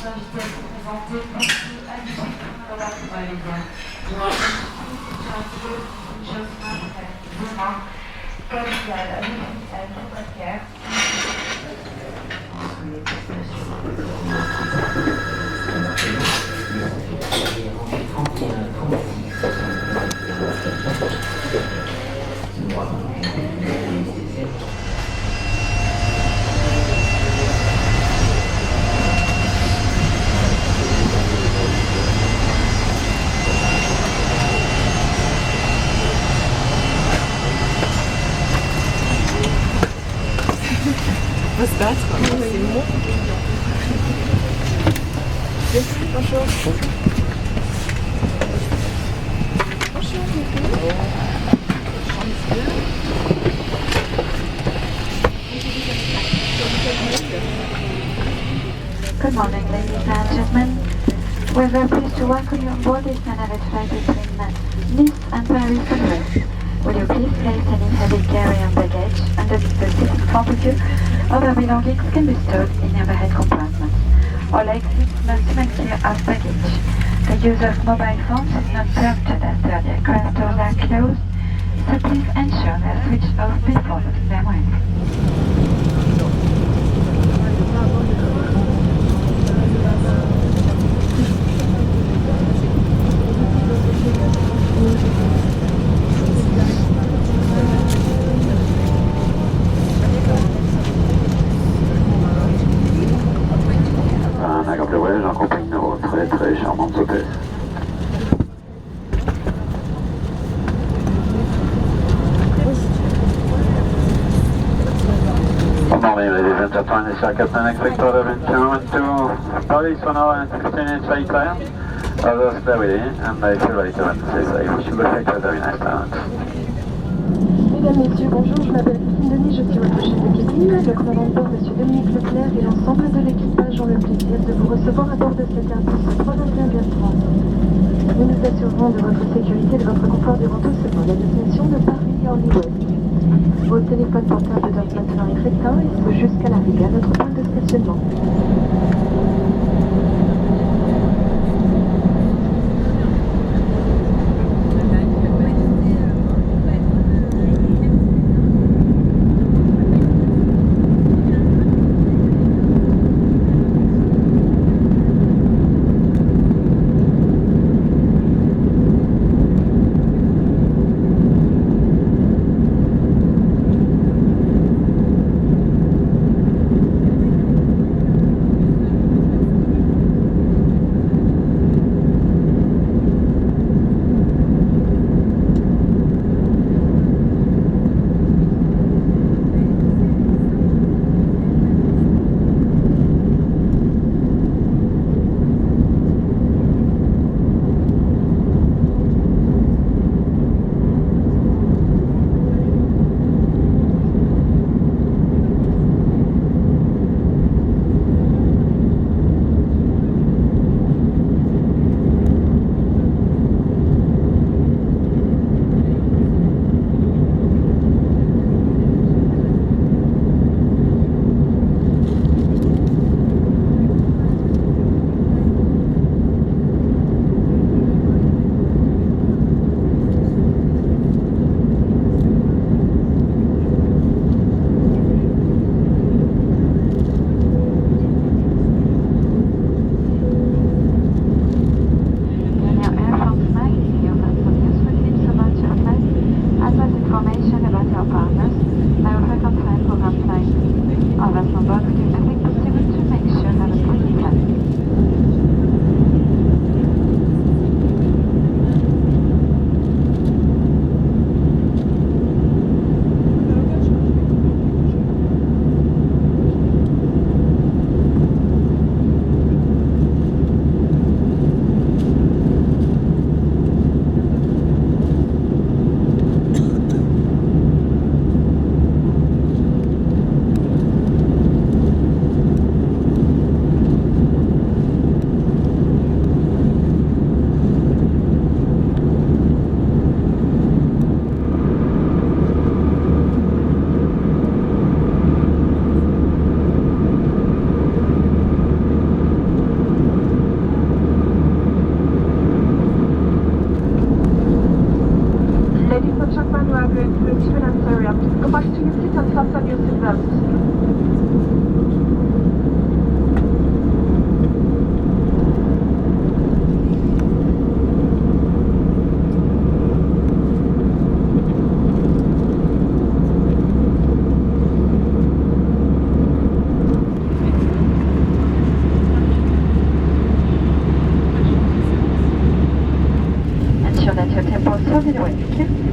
invité à se présenter. Merci à l'équipe pour la média. Capital, On va se battre, c'est bon. Bonjour. Good morning, ladies and gentlemen. We're very pleased to welcome you on board this Nanavet flight between Nice and Paris for the rest. Will you please place any heavy carry-on baggage underneath the seat in front of you? Other belongings can be stored in the overhead compartments. All exits must remain clear of baggage. The use of mobile phones is not permitted after the aircraft doors are closed, so please ensure they are switched off before putting them on. En compagnie de vos très très charmantes hôtesses. Good morning, ladies and gentlemen. This is Captain Expector of Insurance to Paris for now and 15 flight time. Others stay with you, and I feel ready to land. Stay safe. Wish you good flight. Have a very nice time. Mesdames, Messieurs, bonjour, je m'appelle Christine Denis, je suis votre chef de cabine. Le commandant de bord, M. Dominique Leclerc, et l'ensemble de l'équipage ont le plaisir de vous recevoir à bord de cet Airbus 321-30. Nous nous assurerons de votre sécurité et de votre confort durant tout ce vol à destination de Paris à Hollywood. Vos téléphones portables doivent maintenant être éteints et ce jusqu'à l'arrivée à notre point de stationnement. Ladies and gentlemen, we are going through a turbulence area. Please go back to your seat and fasten your seatbelts. Ensure that your tempo is solid away. Thank you.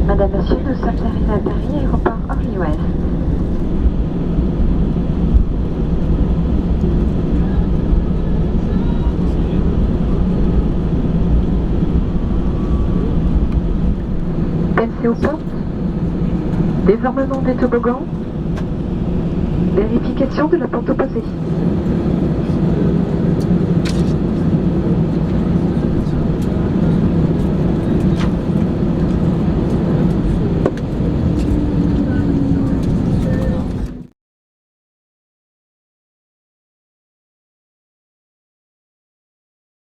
Madame, Monsieur, nous sommes arrivés à Paris, aéroport Orly-Ouest. Pensez aux portes. Désarmement des toboggans. Vérification de la porte opposée.